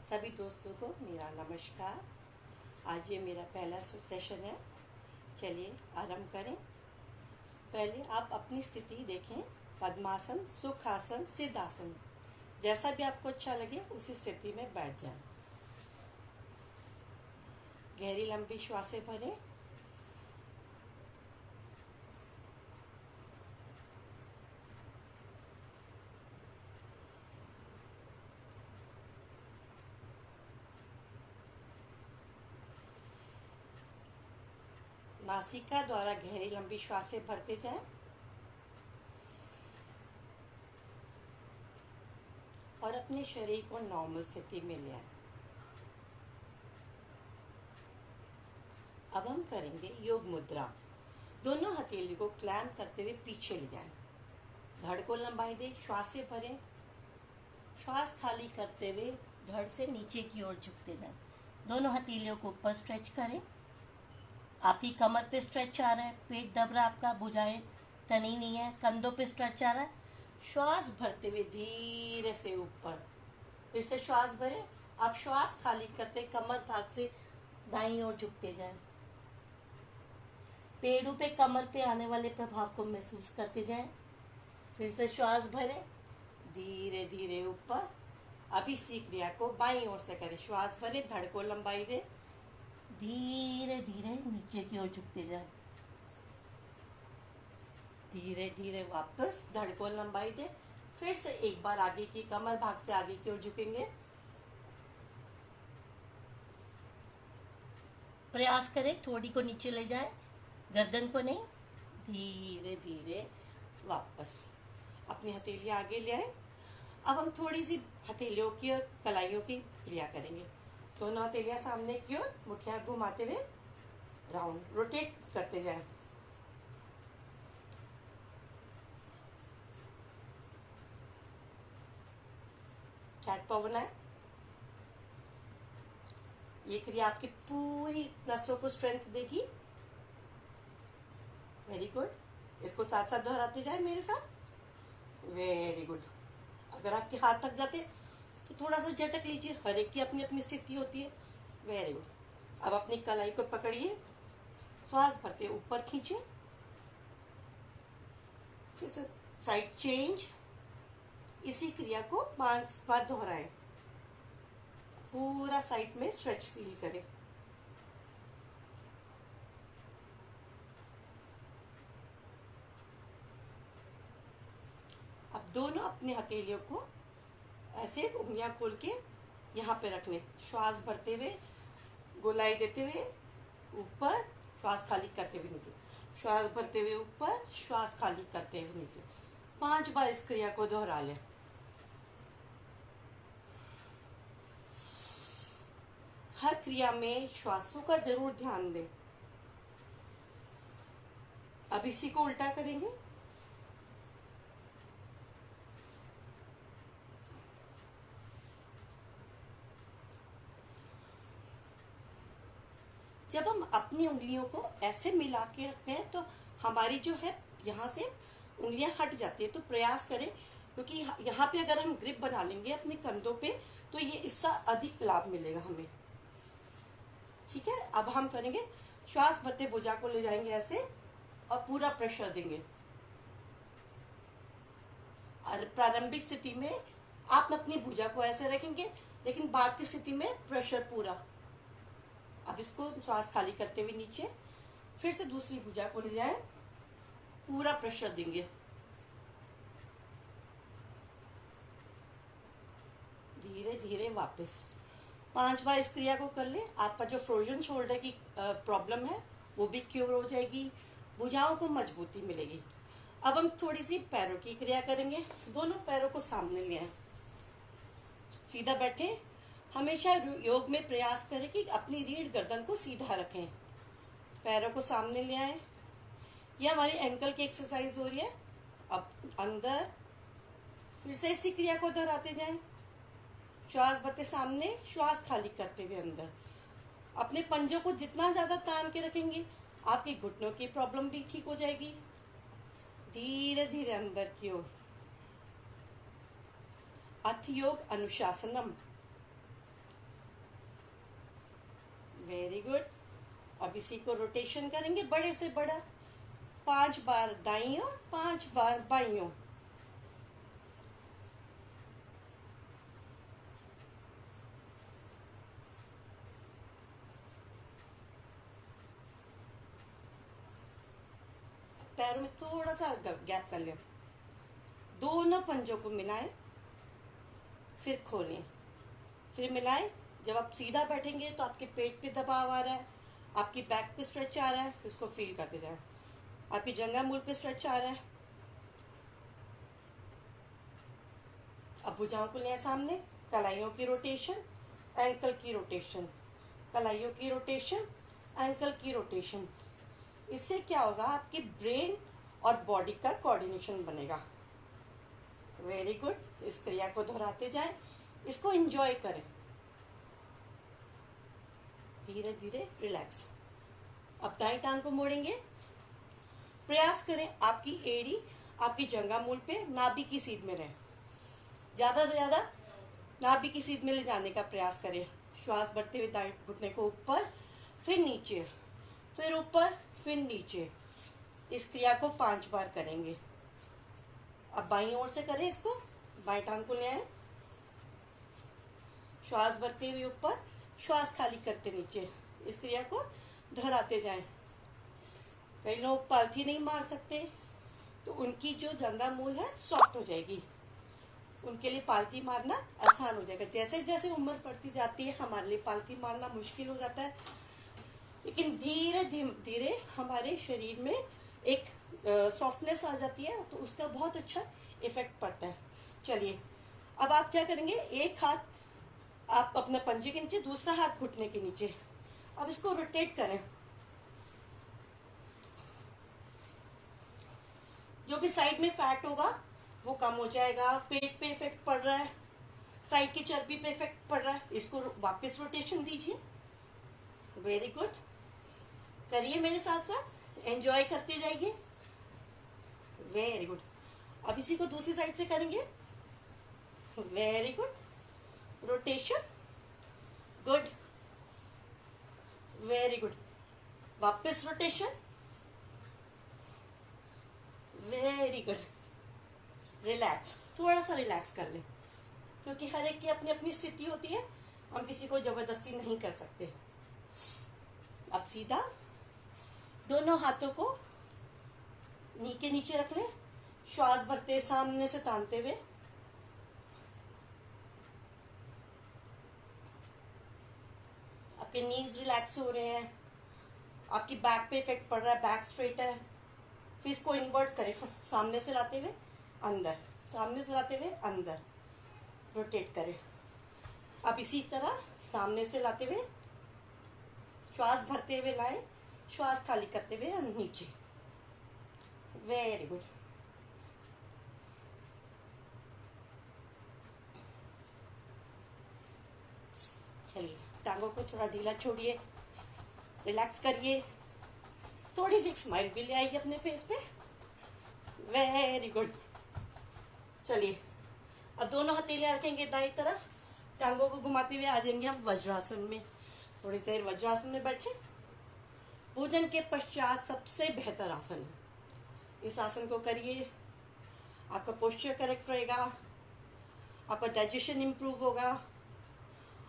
सभी दोस्तों को मेरा नमस्कार। आज ये मेरा पहला सेशन है। चलिए आरंभ करें। पहले आप अपनी स्थिति देखें। पद्मासन, सुखासन, सिद्धासन, जैसा भी आपको अच्छा लगे उसी स्थिति में बैठ जाएं। गहरी लंबी श्वासें भरें। नासिका द्वारा गहरी लंबी श्वासें भरते जाएं और अपने शरीर को नॉर्मल स्थिति में ले आएं। अब हम करेंगे योग मुद्रा। दोनों हथेली को क्लैम्प करते हुए पीछे ले जाएं। धड़ को लंबाई दें, श्वासें भरें। श्वास खाली करते हुए धड़ से नीचे की ओर झुकते जाएं। दोनों हथेलियों को ऊपर स्ट्रेच करें। आपकी कमर पे स्ट्रेच आ रहा है, पेट दब रहा है आपका, भुजाएं तनी नहीं है, कंधों पे स्ट्रेच आ रहा है। श्वास भरते हुए धीरे से ऊपर, फिर से श्वास भरें। आप श्वास खाली करते कमर भाग से दाईं ओर झुकते जाएं। पेड़ों पे कमर पे आने वाले प्रभाव को महसूस करते जाएं। फिर से श्वास भरें, धीरे धीरे ऊपर। अब इसी क्रिया को बाईं ओर से करें। श्वास भरें, धड़ को लंबाई दें, धीरे धीरे नीचे की ओर झुकते जाएं। धीरे धीरे वापस धड़ को लंबाई दें। फिर से एक बार आगे की कमर भाग से आगे की ओर झुकेंगे। प्रयास करें थोड़ी को नीचे ले जाएं, गर्दन को नहीं। धीरे धीरे वापस अपनी हथेलियां आगे ले आए। अब हम थोड़ी सी हथेलियों की और कलाइयों की क्रिया करेंगे। दोनों हथेलियां सामने की ओर, मुठ्ठियां घुमाते हुए राउंड रोटेट करते जाएं। कैट पाव बनाएं। ये क्रिया आपकी पूरी नसों को स्ट्रेंथ देगी। Very good. इसको साथ साथ दोहराते जाए मेरे साथ। Very good. अगर आपके हाथ थक जाते तो थोड़ा सा झटक लीजिए, हर एक की अपनी अपनी स्थिति होती है। Very good. अब अपनी कलाई को पकड़िए, श्वास भरते ऊपर खींचिए, फिर से साइड चेंज। इसी क्रिया को 5 बार दोहराएं। पूरा साइड में स्ट्रेच फील करें। अब दोनों अपने हथेलियों को ऐसे उंगलियां खोल के यहाँ पे रख लें। श्वास भरते हुए, गोलाई देते हुए ऊपर, श्वास खाली करते हुए नीचे। श्वास भरते हुए ऊपर, श्वास खाली करते हुए नीचे। 5 बार इस क्रिया को दोहरा लें। हर क्रिया में श्वासों का जरूर ध्यान दें। अब इसी को उल्टा करेंगे। जब हम अपनी उंगलियों को ऐसे मिला के रखते हैं तो हमारी जो है यहाँ से उंगलियां हट जाती है। तो प्रयास करें, क्योंकि यहाँ पे अगर हम ग्रिप बना लेंगे अपने कंधों पे तो ये इससे अधिक लाभ मिलेगा हमें। ठीक है। अब हम करेंगे, श्वास भरते भुजा को ले जाएंगे ऐसे और पूरा प्रेशर देंगे। और प्रारंभिक स्थिति में आप अपनी भुजा को ऐसे रखेंगे, लेकिन बाद की स्थिति में प्रेशर पूरा। अब इसको श्वास खाली करते हुए नीचे, फिर से दूसरी भुजा को ले जाएं, पूरा प्रेशर देंगे। धीरे धीरे वापस 5 बार इस क्रिया को कर लें। आपका जो फ्रोजन शोल्डर की प्रॉब्लम है वो भी क्योर हो जाएगी, भुजाओं को मजबूती मिलेगी। अब हम थोड़ी सी पैरों की क्रिया करेंगे। दोनों पैरों को सामने ले आए, सीधा बैठे। हमेशा योग में प्रयास करें कि अपनी रीढ़ गर्दन को सीधा रखें। पैरों को सामने ले आए। ये हमारी एंकल की एक्सरसाइज हो रही है। अब अंदर, फिर से इसी क्रिया को दोहराते जाएं। श्वास भरते सामने, श्वास खाली करते हुए अंदर। अपने पंजों को जितना ज़्यादा तान के रखेंगे आपकी घुटनों की प्रॉब्लम भी ठीक हो जाएगी। धीरे धीरे अंदर की ओर। अथ योग अनुशासनम। Very good. अब इसी को रोटेशन करेंगे बड़े से बड़ा, 5 बार दाईं ओर, 5 बार बाईं ओर। पैरों में थोड़ा सा गैप कर लें, दोनों पंजों को मिलाएं, फिर खोलें, फिर मिलाएं। जब आप सीधा बैठेंगे तो आपके पेट पे दबाव आ रहा है, आपकी बैक पे स्ट्रेच आ रहा है, इसको फील करते जाएं। आपकी जंघा मूल पे स्ट्रेच आ रहा है। अब भुजाओं को लें सामने, कलाइयों की रोटेशन, एंकल की रोटेशन, कलाइयों की रोटेशन, एंकल की रोटेशन। इससे क्या होगा, आपकी ब्रेन और बॉडी का कोऑर्डिनेशन बनेगा। Very good. इस क्रिया को दोहराते जाएं, इसको एंजॉय करें। धीरे धीरे रिलैक्स। अब दाईं टांग को मोड़ेंगे। प्रयास करें आपकी एड़ी आपकी जंघा मूल पे नाभि की सीध में रहे। ज़्यादा से ज़्यादा नाभि की सीध में ले जाने का प्रयास करें। श्वास भरते हुए दाएं घुटने को ऊपर, फिर नीचे, फिर ऊपर, फिर नीचे। इस क्रिया को 5 बार करेंगे। अब बाईं ओर से करें इसको। बाएं टांग को ले आए, श्वास भरते हुए ऊपर, श्वास खाली करते नीचे। इस क्रिया को दोहराते जाएं। कई लोग पालथी नहीं मार सकते, तो उनकी जो जंघा मूल है सॉफ्ट हो जाएगी, उनके लिए पालथी मारना आसान हो जाएगा। जैसे जैसे उम्र बढ़ती जाती है हमारे लिए पालथी मारना मुश्किल हो जाता है, लेकिन धीरे धीरे हमारे शरीर में एक सॉफ्टनेस आ जाती है, तो उसका बहुत अच्छा इफेक्ट पड़ता है। चलिए, अब आप क्या करेंगे, एक हाथ आप अपने पंजे के नीचे, दूसरा हाथ घुटने के नीचे। अब इसको रोटेट करें। जो भी साइड में फैट होगा वो कम हो जाएगा। पेट पे इफेक्ट पड़ रहा है, साइड की चर्बी पे इफेक्ट पड़ रहा है, इसको वापस रोटेशन दीजिए। Very good. करिए मेरे साथ साथ, एंजॉय करते जाइए। Very good. अब इसी को दूसरी साइड से करेंगे। Very good. Rotation, good, very good. वापस रोटेशन, वेरी गुड। रिलैक्स, थोड़ा सा रिलैक्स कर लें, क्योंकि हर एक की अपनी अपनी स्थिति होती है, हम किसी को जबरदस्ती नहीं कर सकते। अब सीधा दोनों हाथों को नी के नीचे रख लें, श्वास भरते सामने से तानते हुए। आपके नीज रिलैक्स हो रहे हैं, आपकी बैक पे इफेक्ट पड़ रहा है, बैक स्ट्रेट है। फिर इसको इन्वर्ट करें, सामने से लाते हुए अंदर, सामने से लाते हुए अंदर, रोटेट करें। अब इसी तरह सामने से लाते हुए, श्वास भरते हुए लाएं, श्वास खाली करते हुए नीचे। Very good. चलिए, टांगों को थोड़ा ढीला छोड़िए, रिलैक्स करिए, थोड़ी सी स्माइल भी ले आइए अपने फेस पे। Very good. चलिए, अब दोनों हथेलियां रखेंगे दाईं तरफ, टांगों को घुमाते हुए आ जाएंगे हम वज्रासन में। थोड़ी देर वज्रासन में बैठे। भोजन के पश्चात सबसे बेहतर आसन है, इस आसन को करिए। आपका पोस्चर करेक्ट रहेगा, आपका डाइजेशन इम्प्रूव होगा,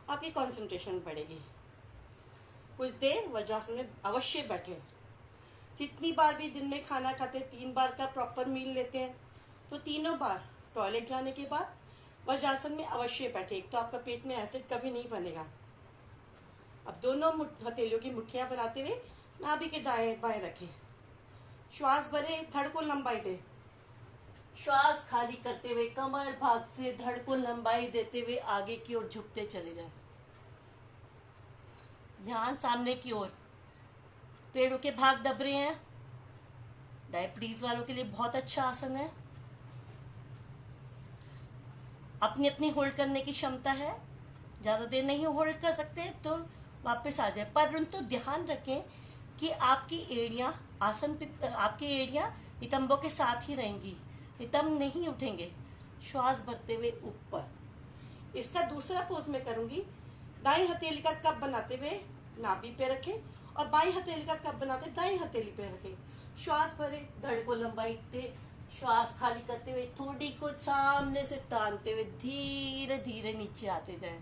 आपकी कंसंट्रेशन बढ़ेगी। कुछ देर वज्रासन में अवश्य बैठें। जितनी बार भी दिन में खाना खाते, 3 बार का प्रॉपर मील लेते हैं, तो तीनों बार टॉयलेट जाने के बाद वज्रासन में अवश्य बैठे। एक तो आपका पेट में एसिड कभी नहीं बनेगा। अब दोनों हथेलियों की मुट्ठियां बनाते हुए नाभि के दाएं बाएं रखें। श्वास भरे, धड़ को लंबाई दें। श्वास खाली करते हुए कमर भाग से धड़ को लंबाई देते हुए आगे की ओर झुकते चले जाएं। ध्यान सामने की ओर। पेड़ों के भाग दब रहे हैं, डायबिटीज वालों के लिए बहुत अच्छा आसन है। अपनी अपनी होल्ड करने की क्षमता है, ज़्यादा देर नहीं होल्ड कर सकते तो वापस आ जाए, परंतु ध्यान रखें कि आपकी एड़ियाँ आसन पे, आपकी एड़ियाँ नितंबों के साथ ही रहेंगी, नितंब नहीं उठेंगे। श्वास भरते हुए ऊपर। इसका दूसरा पोज में करूँगी। दाईं हथेली का कप बनाते हुए नाभि पे रखें और बाई हथेली का कप बनाते दाई हथेली पे रखें। श्वास भरे, धड़ को लंबाई दे, श्वास खाली करते हुए थोड़ी को सामने से तानते हुए धीरे धीरे नीचे आते जाएं।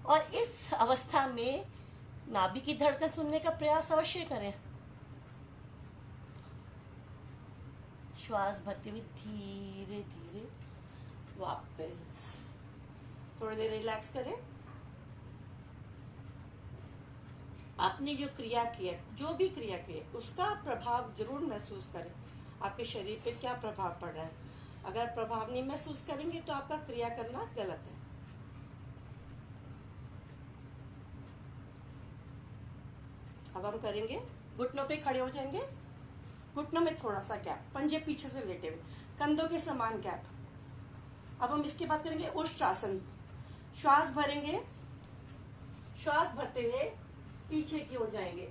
और इस अवस्था में नाभि की धड़कन सुनने का प्रयास अवश्य करें। श्वास भरते हुए धीरे धीरे वापस थोड़ी देर रिलैक्स करें। आपने जो क्रिया की है, जो भी क्रिया की है, उसका प्रभाव जरूर महसूस करें। आपके शरीर पे क्या प्रभाव पड़ रहा है। अगर प्रभाव नहीं महसूस करेंगे तो आपका क्रिया करना गलत है। अब हम करेंगे, घुटनों पे खड़े हो जाएंगे, घुटनों में थोड़ा सा गैप, पंजे पीछे से लेटे हुए, कंधों के समान गैप। अब हम इसके बाद करेंगे उष्ट्रासन। श्वास भरेंगे, श्वास भरते हुए पीछे की ओर जाएंगे,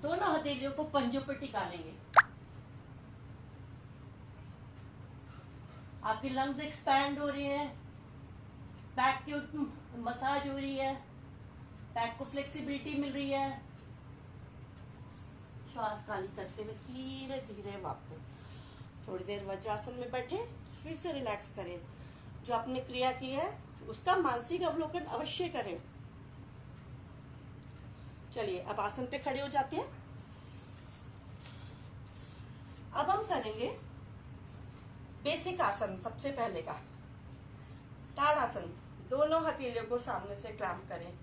दोनों हथेलियों को पंजों पर टिका लेंगे। आपकी लंग्स एक्सपैंड हो रही है, बैक की मसाज हो रही है, बैक को फ्लेक्सिबिलिटी मिल रही है। श्वास खाली करते हुए धीरे धीरे वापस थोड़ी देर वज्रासन में बैठे, फिर से रिलैक्स करें। जो आपने क्रिया की है उसका मानसिक अवलोकन अवश्य करें। चलिए अब आसन पे खड़े हो जाते हैं। अब हम करेंगे बेसिक आसन। सबसे पहले का ताड़ासन। दोनों हथेलियों को सामने से क्लैंप करें,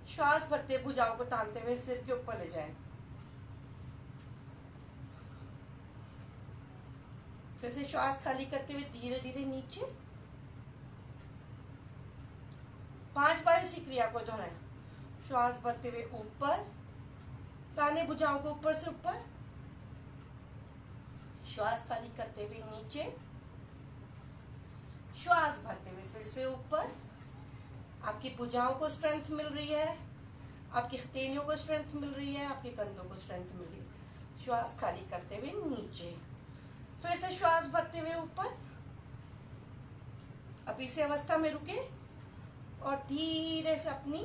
श्वास भरते भुजाओं को तानते हुए सिर के ऊपर ले जाएं। फिर से श्वास खाली करते हुए धीरे धीरे नीचे। 5 बार इसी क्रिया को दोहराएं। श्वास भरते हुए ऊपर, ताने भुजाओं को ऊपर से ऊपर, श्वास खाली करते हुए नीचे, श्वास भरते हुए फिर से ऊपर। आपकी भुजाओं को स्ट्रेंथ मिल रही है, आपकी हथेलियों को स्ट्रेंथ मिल रही है, आपके कंधों को स्ट्रेंथ मिल रही है। श्वास खाली करते हुए नीचे, फिर से श्वास भरते हुए ऊपर। अब इसी अवस्था में रुके और धीरे से अपनी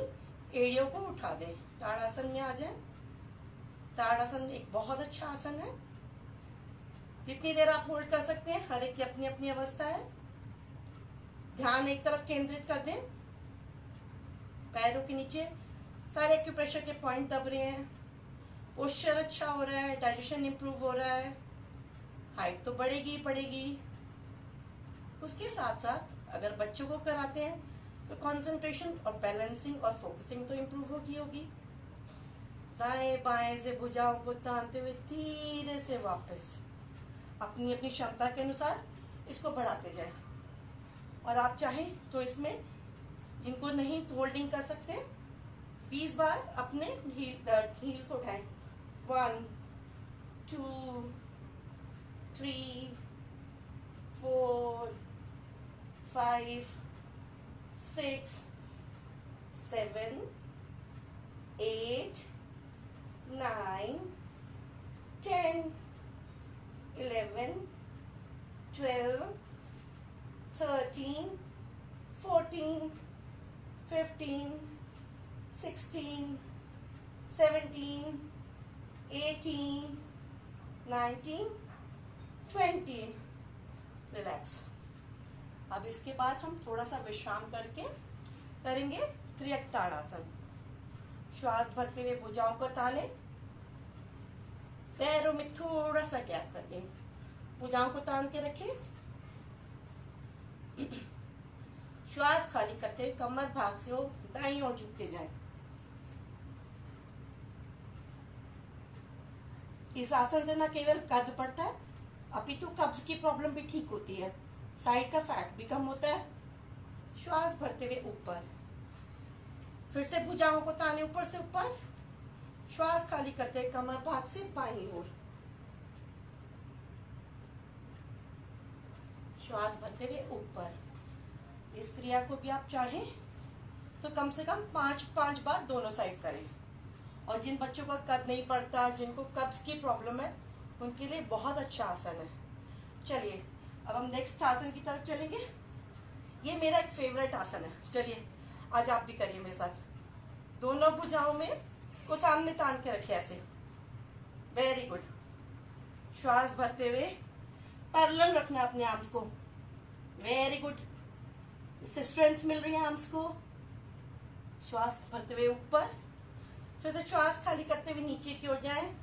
एड़ियों को उठा दें। ताड़ासन में आ जाए। ताड़ासन एक बहुत अच्छा आसन है। जितनी देर आप होल्ड कर सकते हैं, हर एक की अपनी अपनी अवस्था है। ध्यान एक तरफ केंद्रित कर दें। पैरों के नीचे सारे एक्यूप्रेशर के पॉइंट दब रहे हैं। पोस्चर अच्छा हो रहा है, डाइजेशन इंप्रूव हो रहा है, हाइट तो बढ़ेगी ही बढ़ेगी। उसके साथ साथ अगर बच्चों को कराते हैं तो कंसंट्रेशन और बैलेंसिंग और फोकसिंग तो इम्प्रूव होगी। दाएं बाएं से भुजाओं को तानते हुए धीरे से वापस अपनी अपनी क्षमता के अनुसार इसको बढ़ाते जाएं। और आप चाहें तो इसमें जिनको नहीं होल्डिंग कर सकते 20 बार अपने हील्स को उठाएं। 1 2 3 4 5 6 7 8 9 10 11 12 13 14 15 16 17 18 19 20। रिलैक्स। अब इसके बाद हम थोड़ा सा विश्राम करके करेंगे त्रियक ताड़ासन। श्वास भरते हुए भुजाओं को ताने, पैरों में थोड़ा सा गैप कर दें, भुजाओं को तान के रखें। श्वास खाली करते हुए कमर भाग से हो दाईं ओर झुकते जाएं। इस आसन से न केवल कद बढ़ता है अपितु कब्ज की प्रॉब्लम भी ठीक होती है, साइड का फैट भी कम होता है। श्वास भरते हुए ऊपर, फिर से भुजाओं को ताने ऊपर से ऊपर। श्वास खाली करते हुए कमर भाग से बाईं ओर। श्वास भरते हुए ऊपर। इस क्रिया को भी आप चाहें तो कम से कम 5 बार दोनों साइड करें। और जिन बच्चों का कद नहीं बढ़ता, जिनको कब्ज की प्रॉब्लम है, उनके लिए बहुत अच्छा आसन है। चलिए अब हम नेक्स्ट आसन की तरफ चलेंगे। ये मेरा एक फेवरेट आसन है। चलिए आज आप भी करिए मेरे साथ। दोनों भुजाओं में को सामने तान के रखे ऐसे। Very good. श्वास भरते हुए पैरेलल रखना अपने आर्म्स को। Very good. इससे स्ट्रेंथ मिल रही है आर्म्स को। श्वास भरते हुए ऊपर, फिर से श्वास खाली करते हुए नीचे की ओर जाएं।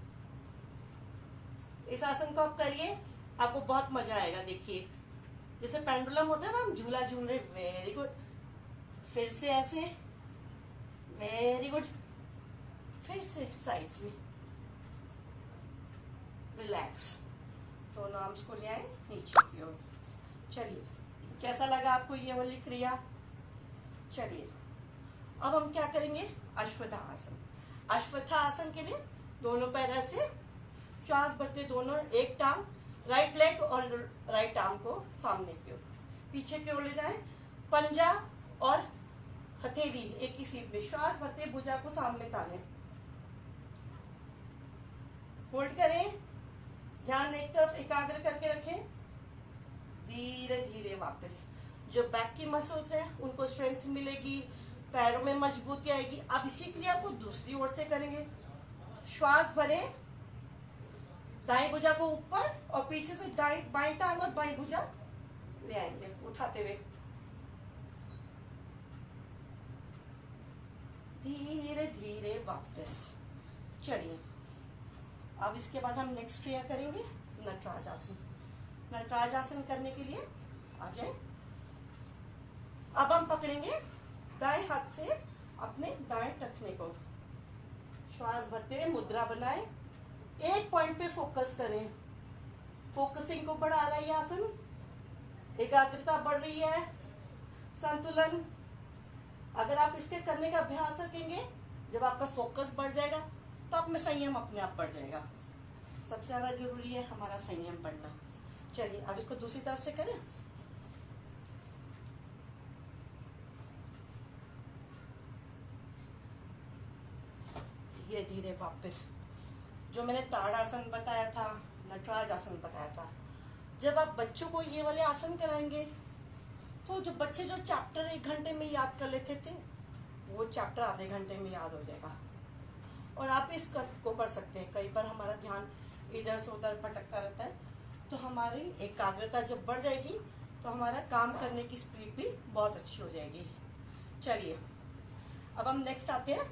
इस आसन को आप करिए, आपको बहुत मजा आएगा। देखिए जैसे पेंडुलम होता है ना, हम झूला झूल रहे। Very good. फिर से ऐसे। Very good. फिर से साइड्स में। रिलैक्स। दोनों आर्म्स को ले आए नीचे की ओर। चलिए, कैसा लगा आपको ये वाली क्रिया? चलिए अब हम क्या करेंगे? अश्वत्था आसन। अश्वत्था आसन के लिए दोनों पैर ऐसे, श्वास भरते दोनों, एक टांग, राइट लेग और राइट आर्म को सामने की ओर, पीछे की ओर ले जाएं। पंजा और हथेली एक ही सीध में। श्वास भरते भुजा को सामने ताने। होल्ड करें। ध्यान एक तरफ एकाग्र करके रखें। धीरे धीरे वापस। जो बैक की मसल्स है उनको स्ट्रेंथ मिलेगी, पैरों में मजबूती आएगी। अब इसी क्रिया को दूसरी ओर से करेंगे। श्वास भरें, दाएं भुजा को ऊपर और पीछे से बाएं टांग और बाएं भुजा ले आएंगे उठाते हुए। धीरे धीरे वापस। चलिए अब इसके बाद हम नेक्स्ट क्रिया करेंगे नटराज आसन। नटराज आसन करने के लिए आ जाए। अब हम पकड़ेंगे दाएं हाथ से अपने दाएं टखने को। श्वास भरते हुए मुद्रा बनाएं। एक पॉइंट पे फोकस करें। फोकसिंग को बढ़ा रहा है ये आसन। एकाग्रता बढ़ रही है, संतुलन। अगर आप इसके करने का अभ्यास रखेंगे, जब आपका फोकस बढ़ जाएगा तो आप में संयम अपने आप बढ़ जाएगा। सबसे ज्यादा जरूरी है हमारा संयम बढ़ना। चलिए अब इसको दूसरी तरफ से करें। धीरे धीरे वापस। जो मैंने ताड़ासन बताया था, नटराज आसन बताया था, जब आप बच्चों को ये वाले आसन कराएंगे तो जो बच्चे जो चैप्टर 1 घंटे में याद कर लेते थे, वो चैप्टर आधे घंटे में याद हो जाएगा। और आप इस को कर सकते हैं। कई बार हमारा ध्यान इधर से उधर भटकता रहता है, तो हमारी एकाग्रता जब बढ़ जाएगी तो हमारा काम करने की स्पीड भी बहुत अच्छी हो जाएगी। चलिए अब हम नेक्स्ट आते हैं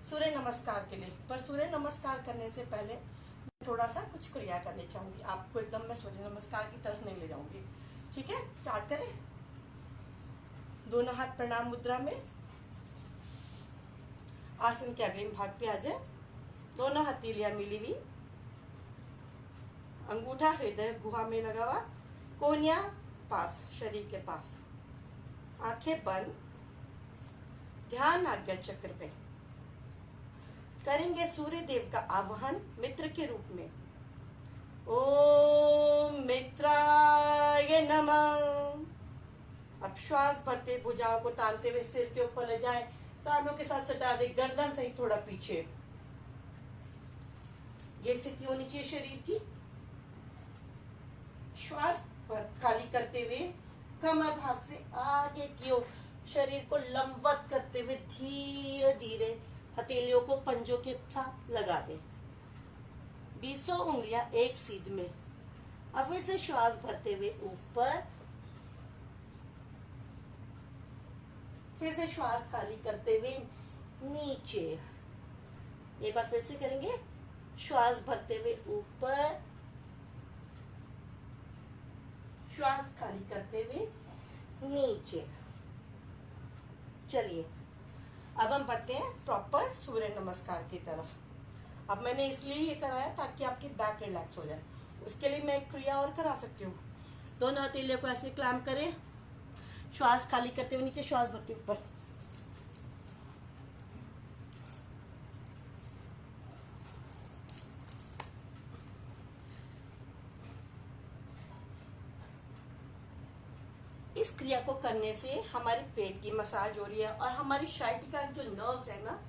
सूर्य नमस्कार के लिए। पर सूर्य नमस्कार करने से पहले थोड़ा सा कुछ क्रिया करनी चाहूँगी। आपको एकदम मैं सूर्य नमस्कार की तरफ नहीं ले जाऊँगी। ठीक है, स्टार्ट करें। दोनों हाथ प्रणाम मुद्रा में, आसन के अग्रिम भाग पे आ जाए। दोनों हथेलियां मिली हुई, अंगूठा हृदय गुहा में लगा हुआ, कोहनियां पास, शरीर के पास, आंखें बंद। ध्यान आज्ञा चक्र पे करेंगे सूर्य देव का आवाहन मित्र के रूप में। ओम मित्राय नमः। अब श्वास भरते भुजाओं को तानते हुए सिर के ऊपर ले जाए, कानों के साथ सटा दे, गर्दन सहित थोड़ा पीछे। ये स्थिति होनी चाहिए शरीर की। श्वास पर खाली करते हुए कमर भाग से आगे की ओर शरीर को लंबवत करते हुए धीरे धीरे हथेलियों को पंजों के साथ लगा दें। 20 उंगलियां एक सीध में। अब फिर से श्वास भरते हुए ऊपर, फिर से श्वास खाली करते हुए नीचे। एक बार फिर से करेंगे। श्वास भरते हुए ऊपर, श्वास खाली करते हुए नीचे। चलिए अब हम बढ़ते हैं प्रॉपर सूर्य नमस्कार की तरफ। अब मैंने इसलिए ये कराया ताकि आपकी बैक रिलैक्स हो जाए। उसके लिए मैं एक क्रिया और करा सकती हूँ। दोनों हथेलियों को ऐसे क्लैम्प करें, श्वास खाली करते हुए नीचे, श्वास भरते ऊपर। इस क्रिया को करने से हमारे पेट की मसाज हो रही है और हमारी शाइटिका जो नर्व्स है ना,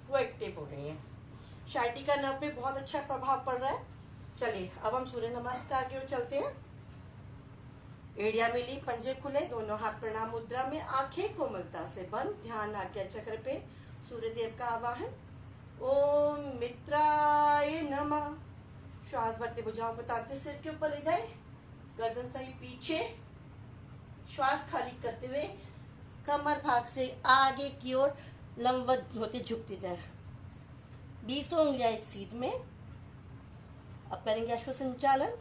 वो एक्टिव हो रही हैं। शाइटिका नर्व पे बहुत अच्छा प्रभाव पड़ रहा है। चलिए अब हम सूर्य नमस्कार की ओर चलते हैं। एड़िया मिली, पंजे खुले, दोनों हाथ प्रणाम मुद्रा में, आंखें कोमलता से बंद। ध्यान आज्ञा चक्र पे, सूर्यदेव का आवाहन। ओम मित्राय नमः। श्वास भरते भुजाओं को ताकते सिर के ऊपर ले जाए, गर्दन सही पीछे, श्वास खाली करते हुए कमर भाग से आगे की ओर लंबवत होते झुकते जाए। 20 उंगलियां एक सीध में। अब करेंगे अश्व संचालन।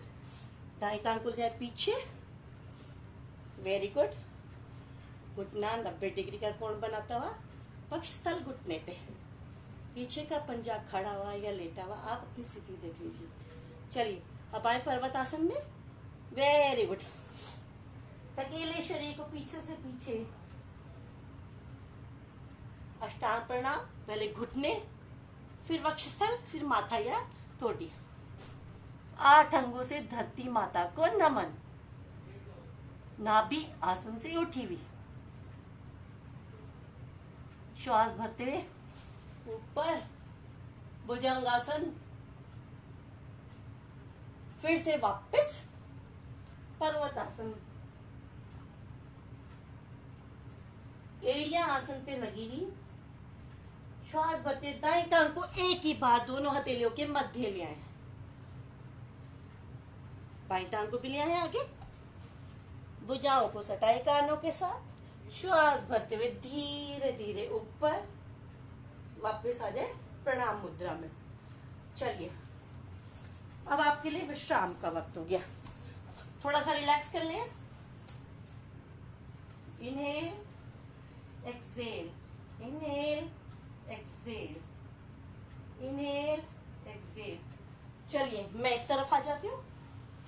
दाएं टांग को ले जाए पीछे, वेरी गुड। घुटना 90 डिग्री का कोण बनाता हुआ पक्ष स्थल घुटने पे, पीछे का पंजा खड़ा हुआ या लेटा हुआ, आप अपनी स्थिति देख लीजिए। चलिए अब आए पर्वत आसन में, वेरी गुड। अकेले शरीर को पीछे से पीछे, अष्टांग प्रणाम, पहले घुटने, फिर वक्षस्थल, फिर माथा या ठोडी। 8 अंगों से धरती माता को नमन। नाभि आसन से उठी हुई, श्वास भरते हुए ऊपर भुजंगासन, फिर से वापस पर्वतासन। एड़ियां आसन पे लगी हुई, श्वास भरते दाएं टांग को एक ही बार दोनों हथेलियों के मध्य ले आए, बाएं टांग को भी ले आए आगे, भुजाओं को सटाए कानों के साथ, श्वास भरते हुए धीरे धीरे ऊपर वापस आ जाए प्रणाम मुद्रा में। चलिए अब आपके लिए विश्राम का वक्त हो गया, थोड़ा सा रिलैक्स कर लें। Inhale exhale, inhale exhale, inhale exhale. चलिए मैं इस तरफ आ जाती हूँ,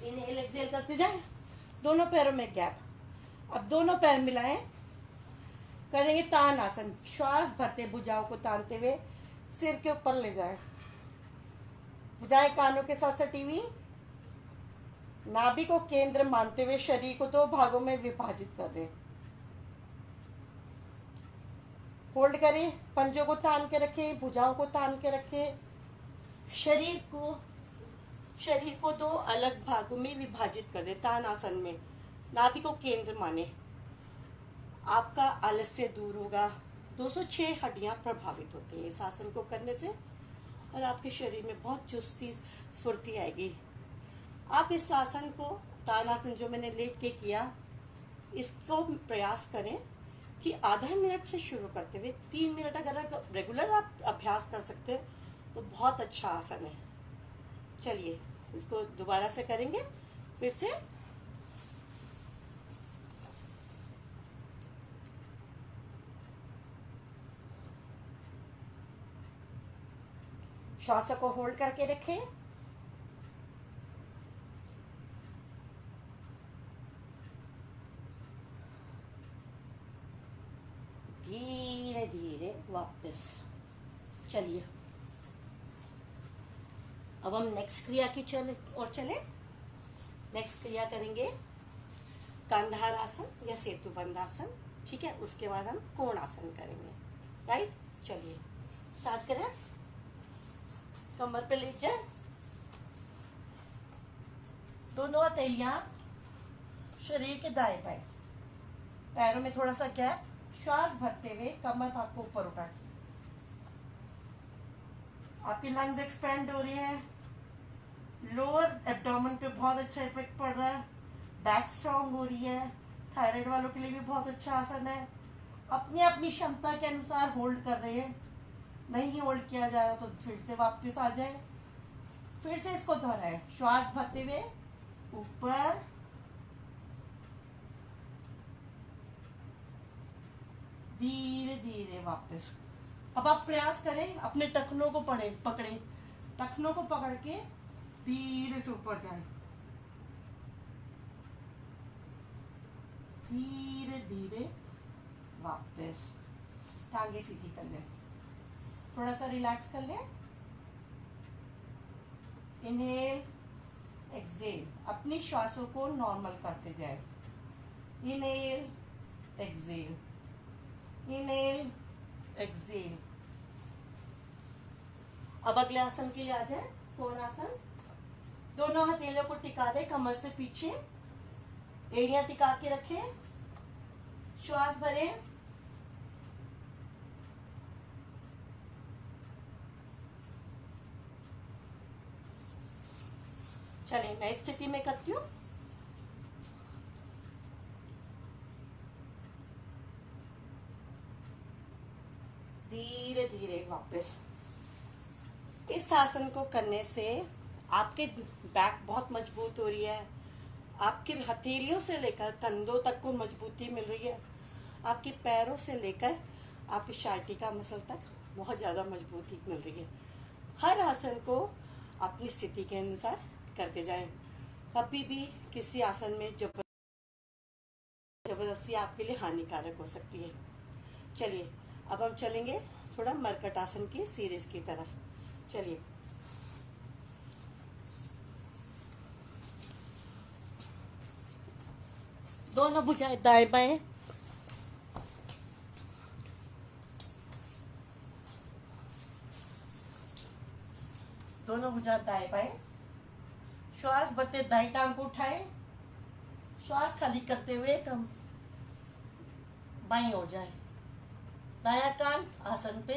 इनहेल एक्सेल करते जाए, दोनों पैरों में गैप। अब दोनों पैर मिलाएं, करेंगे तान आसन। श्वास भरते भुजाओं को तानते हुए सिर के ऊपर ले जाए, भुजाएं कानों के साथ सटी हुई, नाभि को केंद्र मानते हुए शरीर को 2 भागों में विभाजित कर दें। होल्ड करें, पंजों को तान के रखें, भुजाओं को तान के रखें, शरीर को 2 अलग भागों में विभाजित कर दें। तान आसन में नाभि को केंद्र माने, आपका आलस्य दूर होगा। 206 हड्डियां प्रभावित होती हैं इस आसन को करने से, और आपके शरीर में बहुत चुस्ती स्फूर्ति आएगी। आप इस आसन को, तान आसन जो मैंने लेट के किया, इसको प्रयास करें कि आधा मिनट से शुरू करते हुए 3 मिनट अगर रेगुलर आप अभ्यास कर सकते हैं तो बहुत अच्छा आसन है। चलिए इसको दोबारा से करेंगे फिर से। श्वास को होल्ड करके रखें, धीरे धीरे वापस। चलिए अब हम नेक्स्ट क्रिया की चले। नेक्स्ट क्रिया करेंगे कंधार आसन या सेतुबंध आसन, ठीक है। उसके बाद हम कोण आसन करेंगे, राइट। चलिए स्टार्ट करें। कमर पे लेट जाए, दोनों हथेलियां शरीर के दाएं बाएं, पैरों में थोड़ा सा गैप, श्वास भरते हुए कमर भाग को ऊपर उठाएं। आपकी लंग्स एक्सपेंड हो रही है, लोअर एब्डोमेन पे बहुत अच्छा इफेक्ट पड़ रहा है, बैक स्ट्रांग हो रही है। थायराइड वालों के लिए भी बहुत अच्छा आसन है। अपनी अपनी क्षमता के अनुसार होल्ड कर रहे हैं, नहीं होल्ड किया जा रहा तो फिर से वापस आ जाए, फिर से इसको दोहराएं। श्वास भरते हुए ऊपर, धीरे धीरे वापस। अब आप प्रयास करें अपने टखनों को पकड़ें, टखनों को पकड़ के धीरे से ऊपर जाएं, धीरे धीरे वापस। टांगे सीधी कर लें, थोड़ा सा रिलैक्स कर लें। इनहेल एक्सेल, अपनी श्वासों को नॉर्मल करते जाए। Inhale exhale, inhale exhale. अब अगले आसन के लिए आ जाए, कोण आसन। दोनों हथेलियों को टिका दे कमर से पीछे, एड़ियां टिका के रखें, श्वास भरें, चलिए मैं इस स्थिति में करती हूँ। धीरे धीरे वापस। इस आसन को करने से आपके बैक बहुत मजबूत हो रही है, आपके हथेलियों से लेकर कंधों तक को मजबूती मिल रही है, आपके पैरों से लेकर आपकी शार्टिका मसल तक बहुत ज़्यादा मजबूती मिल रही है। हर आसन को अपनी स्थिति के अनुसार करते जाएं। कभी भी किसी आसन में जबरदस्ती आपके लिए हानिकारक हो सकती है। चलिए अब हम चलेंगे थोड़ा मरकट आसन की सीरीज की तरफ। चलिए दोनों भुजाएं दाएं बाएं, दोनों भुजा दाएं बाएं। श्वास भरते दाईं टांग को उठाएं, श्वास खाली करते हुए कम बाईं ओर जाए। दायां कान आसन पे,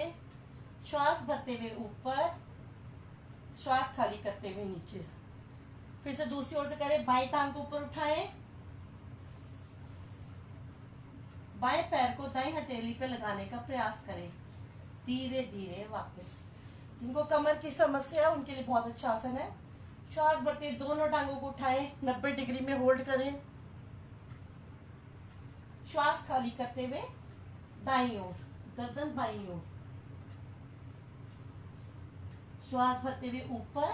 श्वास भरते हुए ऊपर, श्वास खाली करते हुए नीचे। फिर से दूसरी ओर से करें, बाईं टांग को ऊपर उठाएं, बाएं पैर को दाईं हथेली पे लगाने का प्रयास करें। धीरे धीरे वापस। जिनको कमर की समस्या है उनके लिए बहुत अच्छा आसन है। श्वास भरते दोनों टांगों को उठाएं, 90 डिग्री में होल्ड करें, श्वास खाली करते हुए दाईं ओर, गर्दन बाईं ओर, श्वास भरते हुए ऊपर,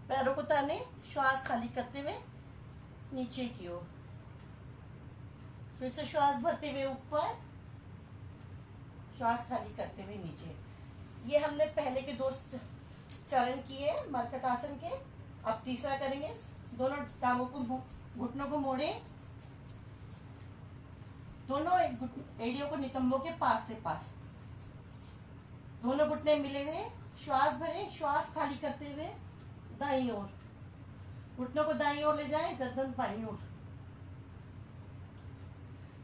पैरों को ताने, श्वास खाली करते हुए नीचे की ओर। फिर से श्वास भरते हुए ऊपर, श्वास खाली करते हुए नीचे। ये हमने पहले के 2 चरण किए मरकट आसन के। अब तीसरा करेंगे। दोनों टांगों को, घुटनों को मोड़े, दोनों एड़ियों को नितंबों के पास से पास, दोनों घुटने मिले हुए, श्वास भरें, श्वास खाली करते हुए दाईं ओर, घुटनों को दाईं ओर ले जाएं, गर्दन बाईं ओर।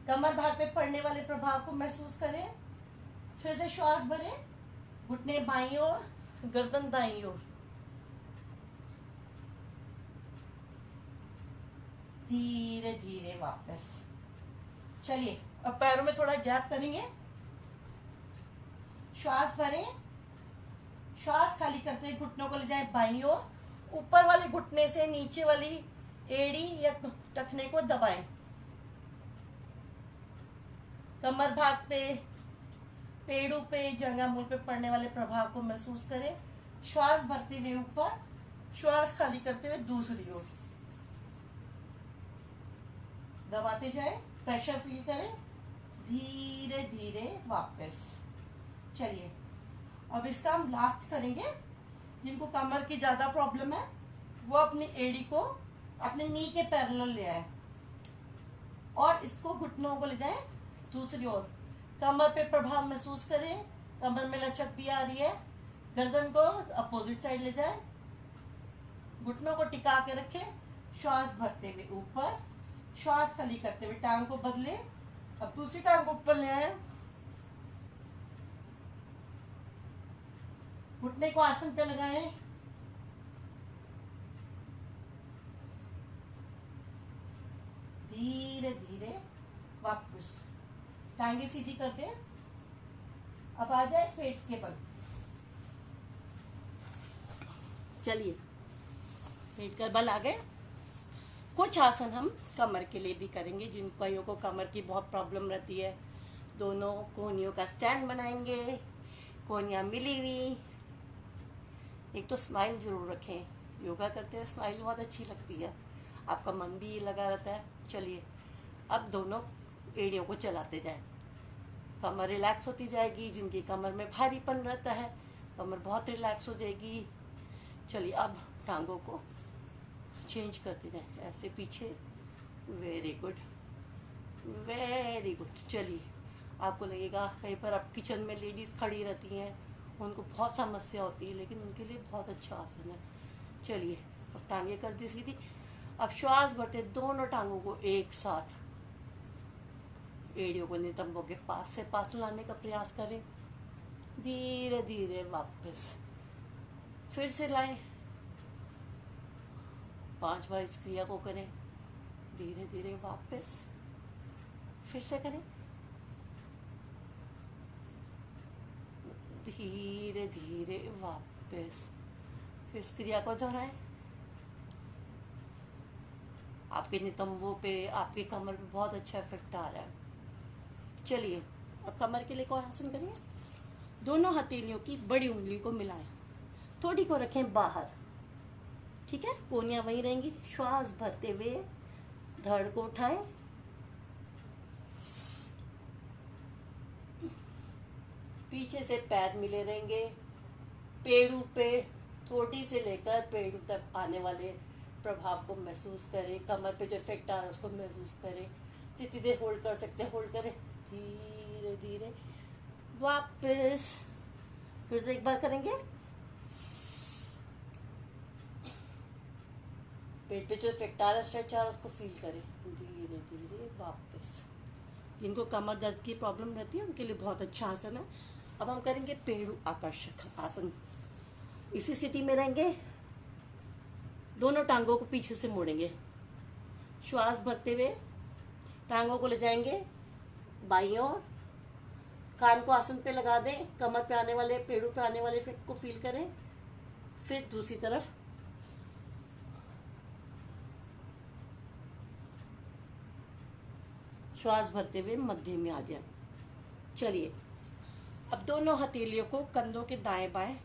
कमर भाग पे पड़ने वाले प्रभाव को महसूस करें। फिर से श्वास भरें, घुटने बाईं ओर, गर्दन दाईं ओर। धीरे धीरे वापस। चलिए अब पैरों में थोड़ा गैप करेंगे। श्वास भरें, श्वास खाली करते हुए घुटनों को ले जाएं बाईं ओर, ऊपर वाले घुटने से नीचे वाली एड़ी या टखने को दबाएं। कमर भाग पे, पेड़ों पे, जंघा मूल पे पड़ने वाले प्रभाव को महसूस करें। श्वास भरते हुए ऊपर, श्वास खाली करते हुए दूसरी ओर दबाते जाएं, प्रेशर फील करें। धीरे धीरे वापस। चलिए अब इसका हम लास्ट करेंगे। जिनको कमर की ज्यादा प्रॉब्लम है वो अपनी एड़ी को अपने नी के पैरेलल ले आए और इसको घुटनों को ले जाएं दूसरी ओर। कमर पे प्रभाव महसूस करें, कमर में लचक भी आ रही है। गर्दन को अपोजिट साइड ले जाएं, घुटनों को टिका के रखें, श्वास भरते हुए ऊपर, श्वास खाली करते हुए टांग को बदले। अब दूसरी टांग को ऊपर ले आए, घुटने को आसन पे लगाएं, धीरे धीरे वापस। टांगे सीधी करते हैं। अब आ जाए पेट के बल। चलिए पेट का बल आ गए। कुछ आसन हम कमर के लिए भी करेंगे। जिन कईयों को कमर की बहुत प्रॉब्लम रहती है, दोनों कोहनियों का स्टैंड बनाएंगे, कोहनियाँ मिली हुई। एक तो स्माइल जरूर रखें। योगा करते हैं स्माइल बहुत अच्छी लगती है, आपका मन भी लगा रहता है। चलिए अब दोनों एड़ियों को चलाते जाएं, कमर रिलैक्स होती जाएगी। जिनकी कमर में भारीपन रहता है, कमर बहुत रिलैक्स हो जाएगी। चलिए अब टांगों को चेंज करते जाएं, ऐसे पीछे। Very good, very good. चलिए आपको लगेगा कहीं पर आप किचन में लेडीज़ खड़ी रहती हैं, उनको बहुत समस्या होती है, लेकिन उनके लिए बहुत अच्छा आसन है। चलिए अब टांगे कर दी सीधी। अब श्वास भरते दोनों टांगों को एक साथ एड़ियों को नितंबों के पास से पास लाने का प्रयास करें। धीरे धीरे वापस। फिर से लाएं, 5 बार इस क्रिया को करें, धीरे धीरे वापस, फिर से करें, धीरे धीरे वापस, फिर इस क्रिया को दोहराएं। आपके नितंबों पे, आपके कमर पे बहुत अच्छा इफेक्ट आ रहा है। चलिए अब कमर के लिए एक और आसन करिए। दोनों हथेलियों की बड़ी उंगली को मिलाएं, थोड़ी को रखें बाहर, ठीक है, कोहनियां वहीं रहेंगी। श्वास भरते हुए धड़ को उठाएं, पीछे से पैर मिले रहेंगे, पेड़ू पे थोड़ी से लेकर पेड़ू तक आने वाले प्रभाव को महसूस करें। कमर पे जो इफेक्ट आ रहा है उसको महसूस करें। जितनी देर होल्ड कर सकते हैं होल्ड करें, धीरे धीरे वापस, फिर से एक बार करेंगे। पेट पे जो इफेक्ट आ रहा है, स्ट्रेच आ रहा है, उसको फील करें, धीरे धीरे वापस। जिनको कमर दर्द की प्रॉब्लम रहती है उनके लिए बहुत अच्छा आसन है। अब हम करेंगे पेड़ू आकर्षक आसन। इसी स्थिति में रहेंगे, दोनों टांगों को पीछे से मोड़ेंगे, श्वास भरते हुए टांगों को ले जाएंगे बाईं ओर, कान को आसन पे लगा दें, कमर पे आने वाले, पेड़ू पे आने वाले इफेक्ट को फील करें। फिर दूसरी तरफ श्वास भरते हुए मध्य में आ जाए। चलिए अब दोनों हथेलियों को कंधों के दाएं बाएं,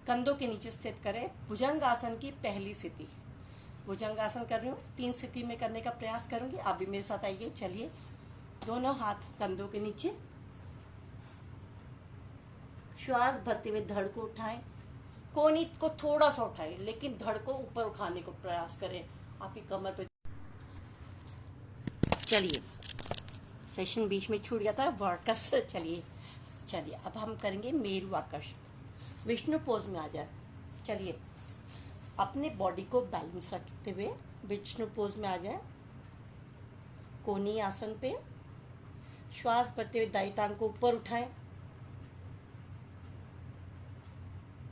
कंधों के नीचे स्थित करें। भुजंग आसन की पहली स्थिति, भुजंग आसन कर रही हूँ, 3 स्थिति में करने का प्रयास करूंगी। आप भी मेरे साथ आइए। चलिए दोनों हाथ कंधों के नीचे, श्वास भरते हुए धड़ को उठाएं, कोहनी को थोड़ा सा उठाएं, लेकिन धड़ को ऊपर उठाने को प्रयास करें आपकी कमर पे। चलिए सेशन बीच में छूट गया था वर्कस। चलिए अब हम करेंगे मेरु आकर्षण। विष्णु पोज में आ जाए। चलिए अपने बॉडी को बैलेंस रखते हुए विष्णु पोज में आ जाए। कोहनी आसन पे श्वास भरते हुए दाई टांग को ऊपर उठाएं,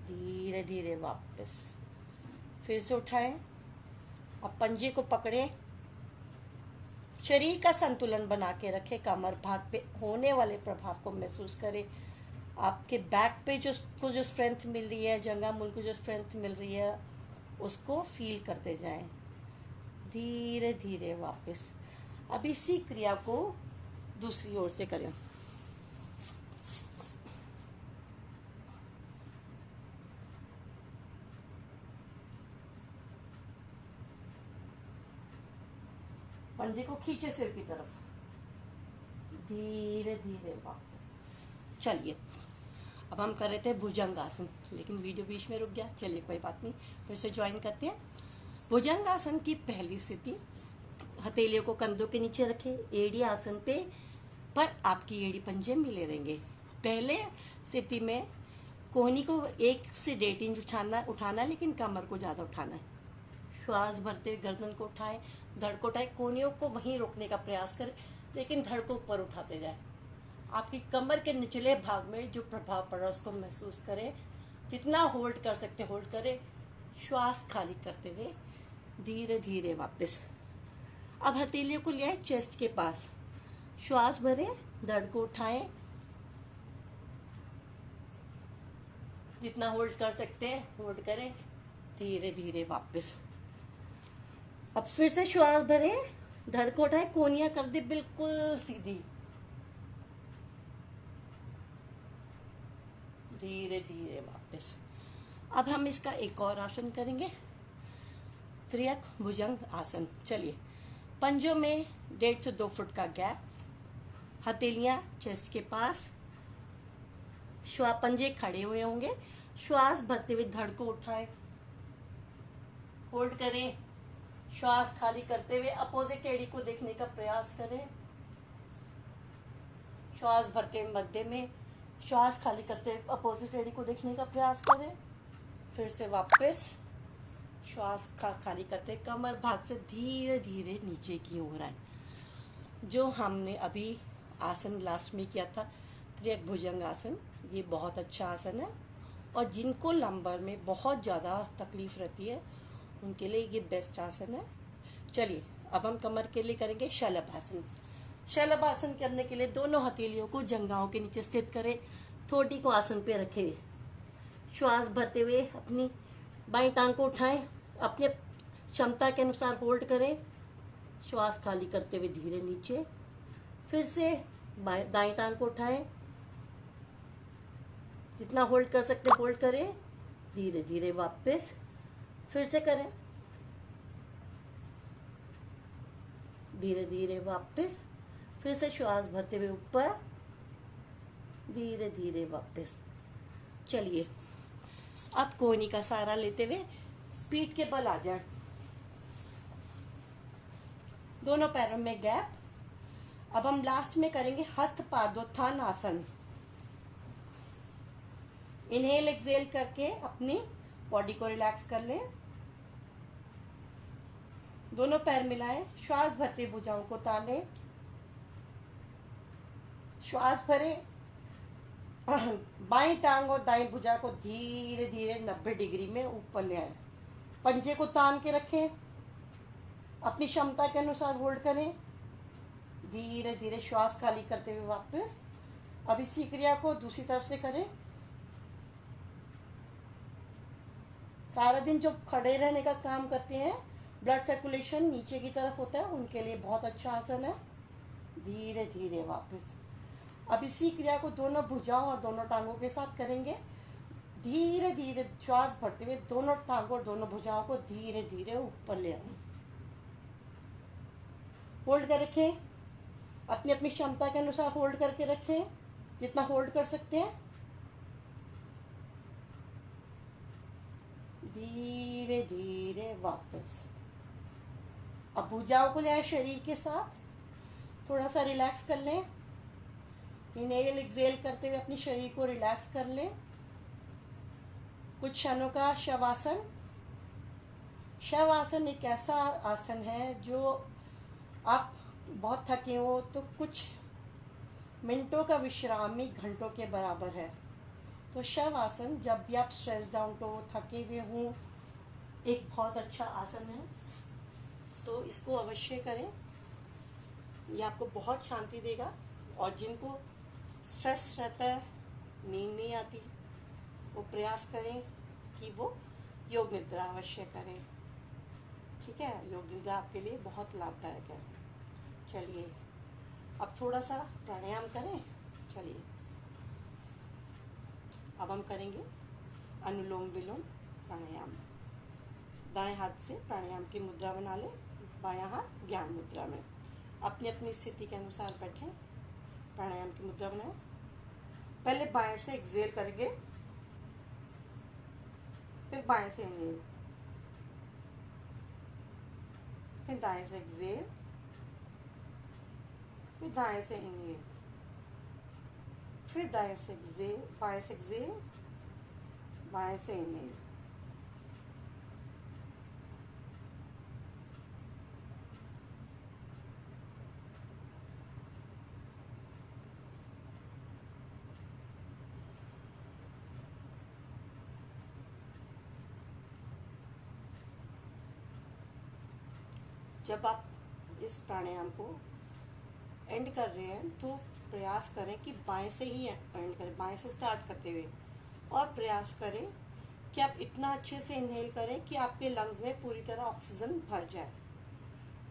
धीरे धीरे वापस, फिर से उठाएं। अब पंजे को पकड़ें, शरीर का संतुलन बना के रखें, कमर भाग पे होने वाले प्रभाव को महसूस करें। आपके बैक पे जो स्ट्रेंथ मिल रही है, जंघा मूल को जो स्ट्रेंथ मिल रही है, उसको फील करते जाएं, धीरे धीरे वापस। अब इसी क्रिया को दूसरी ओर से करें। पंजे को खींचे सिर की तरफ, धीरे धीरे वापस। चलिए अब हम कर रहे थे भुजंग आसन, लेकिन वीडियो बीच में रुक गया। चलिए कोई बात नहीं, फिर से ज्वाइन करते हैं। भुजंग आसन की पहली स्थिति, हथेलियों को कंधों के नीचे रखें, एड़ी आसन पे, पर आपकी एड़ी पंजे मिले रहेंगे। पहले स्थिति में कोहनी को 1 से 1.5 इंच उठाना है, लेकिन कमर को ज़्यादा उठाना है। श्वास भरते हुए गर्दन को उठाएं, धड़ को उठाएं, कोहनियों को वहीं रोकने का प्रयास करें, लेकिन धड़ को ऊपर उठाते जाएं। आपकी कमर के निचले भाग में जो प्रभाव पड़ रहा है उसको महसूस करें। जितना होल्ड कर सकते होल्ड करें। श्वास खाली करते हुए धीरे धीरे वापस। अब हथेलियों को ले आए चेस्ट के पास, श्वास भरें, धड़ को उठाएं, जितना होल्ड कर सकते हैं होल्ड करें, धीरे धीरे वापस। अब फिर से श्वास भरें, धड़ को उठाएं, कोहनियां कर दे बिल्कुल सीधी, धीरे धीरे वापस। अब हम इसका एक और आसन करेंगे, त्रियक भुजंग आसन। चलिए पंजों में 1.5 से 2 फुट का गैप, हथेलियां चेस्ट के पास, पंजे खड़े हुए होंगे। श्वास भरते हुए धड़ को उठाएं, होल्ड करें, श्वास खाली करते हुए अपोजिट एड़ी को देखने का प्रयास करें। श्वास भरते हुए मध्य में, श्वास खाली करते हुए अपोजिट एड़ी को देखने का प्रयास करें। फिर से वापस श्वास खाली करते कमर भाग से धीरे धीरे नीचे की ओर आए। जो हमने अभी आसन लास्ट में किया था त्रियक भुजंग आसन, ये बहुत अच्छा आसन है। और जिनको लंबर में बहुत ज़्यादा तकलीफ रहती है उनके लिए ये बेस्ट आसन है। चलिए अब हम कमर के लिए करेंगे शलभासन। शलभासन करने के लिए दोनों हथेलियों को जंघाओं के नीचे स्थित करें, ठोडी को आसन पे रखे हुए श्वास भरते हुए अपनी बाईं टांग को उठाएं, अपने क्षमता के अनुसार होल्ड करें, श्वास खाली करते हुए धीरे नीचे, फिर से दाईं टांग को उठाएं, जितना होल्ड कर सकते होल्ड करें, धीरे धीरे वापस फिर से करें, धीरे धीरे वापस, फिर से श्वास भरते हुए ऊपर, धीरे धीरे वापस। चलिए अब कोहनी का सहारा लेते हुए पीठ के बल आ जाएं, दोनों पैरों में गैप। अब हम लास्ट में करेंगे हस्त पादोत्थान आसन। इनहेल एक्सहेल करके अपनी बॉडी को रिलैक्स कर लें, दोनों पैर मिलाएं, श्वास भरते भुजाओं को तानें, श्वास भरें, बाईं टांग और दाईं भुजा को धीरे धीरे 90 डिग्री में ऊपर ले आए, पंजे को तान के रखें, अपनी क्षमता के अनुसार होल्ड करें, धीरे धीरे श्वास खाली करते हुए वापस। अब इसी क्रिया को दूसरी तरफ से करें। सारा दिन जो खड़े रहने का काम करते हैं, ब्लड सर्कुलेशन नीचे की तरफ होता है, उनके लिए बहुत अच्छा आसन है। धीरे धीरे वापस। अब इसी क्रिया को दोनों भुजाओं और दोनों टांगों के साथ करेंगे। धीरे धीरे श्वास भरते हुए दोनों टांगों और दोनों भुजाओं को धीरे धीरे ऊपर ले आए, होल्ड कर रखें, अपनी अपनी क्षमता के अनुसार होल्ड करके रखें, जितना होल्ड कर सकते हैं। धीरे धीरे वापस। अब भुजाओं को ले आए शरीर के साथ, थोड़ा सा रिलैक्स कर लें, इनहेल एक्सहेल करते हुए अपने शरीर को रिलैक्स कर लें। कुछ क्षणों का शवासन। शवासन एक ऐसा आसन है जो आप बहुत थके हो तो कुछ मिनटों का विश्राम ही घंटों के बराबर है। तो शवासन जब भी आप स्ट्रेस्ड आउट हो, थके हुए हों, एक बहुत अच्छा आसन है, तो इसको अवश्य करें। ये आपको बहुत शांति देगा। और जिनको स्ट्रेस रहता है, नींद नहीं आती, वो प्रयास करें कि वो योग निद्रा अवश्य करें। ठीक है, योग निद्रा आपके लिए बहुत लाभदायक है। चलिए अब थोड़ा सा प्राणायाम करें। चलिए अब हम करेंगे अनुलोम विलोम प्राणायाम। दाएं हाथ से प्राणायाम की मुद्रा बना लें, बायां हाथ ज्ञान मुद्रा में। अपनी अपनी स्थिति के अनुसार बैठें, प्राणायाम की मुद्रा बनाएं। पहले बाएं से एक्सहेल करेंगे, फिर बाएं से इनहेल, फिर दाएं से एक्सहेल, फिर दाएं से इनहेल, फिर दाएं से एक्सहेल, बाएं से एक्सहेल, बाएं से इनहेल। जब आप इस प्राणायाम को एंड कर रहे हैं तो प्रयास करें कि बाएं से ही एंड करें, बाएं से स्टार्ट करते हुए, और प्रयास करें कि आप इतना अच्छे से इनहेल करें कि आपके लंग्स में पूरी तरह ऑक्सीजन भर जाए।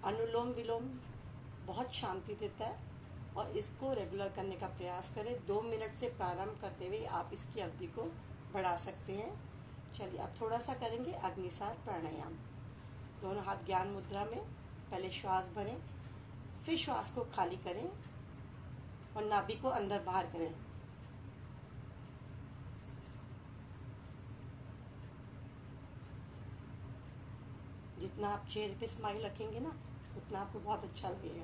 अनुलोम विलोम बहुत शांति देता है और इसको रेगुलर करने का प्रयास करें। 2 मिनट से प्रारंभ करते हुए आप इसकी अवधि को बढ़ा सकते हैं। चलिए अब थोड़ा सा करेंगे अग्निसार प्राणायाम। दोनों हाथ ज्ञान मुद्रा में, पहले श्वास भरें, फिर श्वास को खाली करें और नाभि को अंदर बाहर करें। जितना आप चेहरे पे स्माइल रखेंगे ना, उतना आपको बहुत अच्छा लगेगा।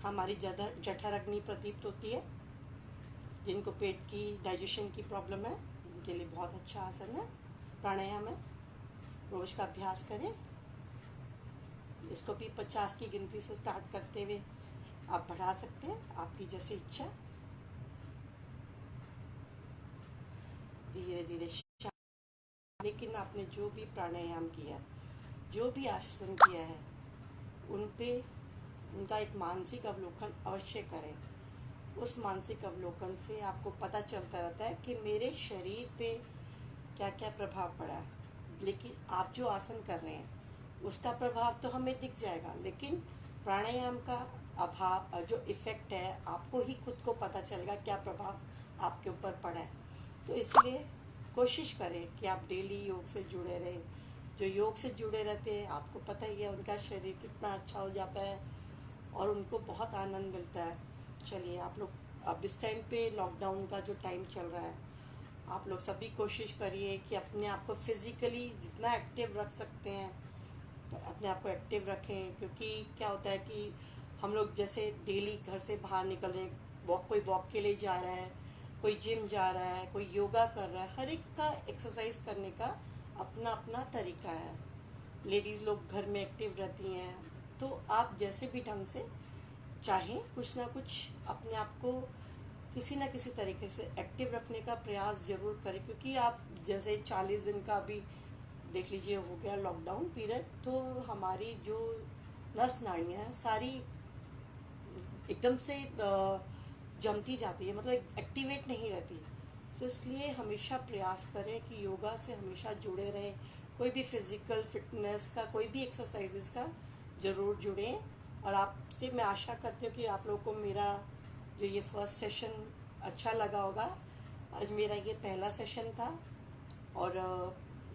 हमारी जठर अग्नि प्रदीप्त होती है। जिनको पेट की डाइजेशन की प्रॉब्लम है, उनके लिए बहुत अच्छा आसन है, प्राणायाम है। रोज का अभ्यास करें। इसको भी 50 की गिनती से स्टार्ट करते हुए आप बढ़ा सकते हैं, आपकी जैसी इच्छा। धीरे धीरे लेकिन आपने जो भी प्राणायाम किया, जो भी आसन किया है, उन पे उनका एक मानसिक अवलोकन अवश्य करें। उस मानसिक अवलोकन से आपको पता चलता रहता है कि मेरे शरीर पे क्या क्या प्रभाव पड़ा है। लेकिन आप जो आसन कर रहे हैं उसका प्रभाव तो हमें दिख जाएगा, लेकिन प्राणायाम का अभाव जो इफ़ेक्ट है आपको ही खुद को पता चलेगा क्या प्रभाव आपके ऊपर पड़ा है। तो इसलिए कोशिश करें कि आप डेली योग से जुड़े रहें। जो योग से जुड़े रहते हैं आपको पता ही है उनका शरीर कितना अच्छा हो जाता है और उनको बहुत आनंद मिलता है। चलिए आप लोग अब इस टाइम पे लॉकडाउन का जो टाइम चल रहा है, आप लोग सभी कोशिश करिए कि अपने आप को फिज़िकली जितना एक्टिव रख सकते हैं अपने आप को एक्टिव रखें। क्योंकि क्या होता है कि हम लोग जैसे डेली घर से बाहर निकल रहे हैं, कोई वॉक के लिए जा रहा है, कोई जिम जा रहा है, कोई योगा कर रहा है, हर एक का एक्सरसाइज करने का अपना अपना तरीका है। लेडीज़ लोग घर में एक्टिव रहती हैं, तो आप जैसे भी ढंग से चाहें कुछ ना कुछ अपने आप को किसी ना किसी तरीके से एक्टिव रखने का प्रयास ज़रूर करें। क्योंकि आप जैसे 40 दिन का अभी देख लीजिए हो गया लॉकडाउन पीरियड, तो हमारी जो नस नाड़ियाँ हैं सारी एकदम से जमती जाती है, मतलब एक्टिवेट नहीं रहती। तो इसलिए हमेशा प्रयास करें कि योगा से हमेशा जुड़े रहें। कोई भी फिज़िकल फिटनेस का कोई भी एक्सरसाइजेस का ज़रूर जुड़ें। और आपसे मैं आशा करती हूँ कि आप लोगों को मेरा जो ये फर्स्ट सेशन अच्छा लगा होगा। आज मेरा ये पहला सेशन था और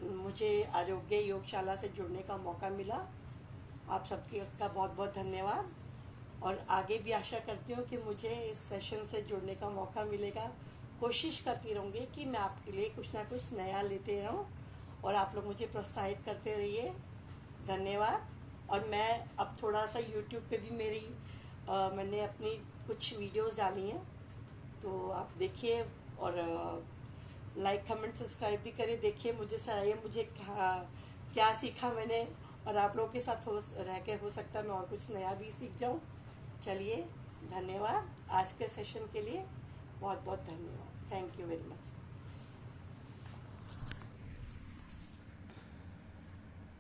मुझे आरोग्य योगशाला से जुड़ने का मौका मिला। आप सबकी का बहुत बहुत धन्यवाद और आगे भी आशा करती हूँ कि मुझे इस सेशन से जुड़ने का मौका मिलेगा। कोशिश करती रहूँगी कि मैं आपके लिए कुछ ना कुछ नया लेते रहूँ और आप लोग मुझे प्रोत्साहित करते रहिए। धन्यवाद। और मैं अब थोड़ा सा यूट्यूब पे भी मैंने अपनी कुछ वीडियोस डाली हैं, तो आप देखिए और लाइक कमेंट सब्सक्राइब भी करें। देखिए मुझे सराहिए मुझे क्या सीखा मैंने, और आप लोगों के साथ रह के हो सकता है मैं और कुछ नया भी सीख जाऊं। चलिए धन्यवाद। आज के सेशन के लिए बहुत बहुत धन्यवाद। Thank you very much.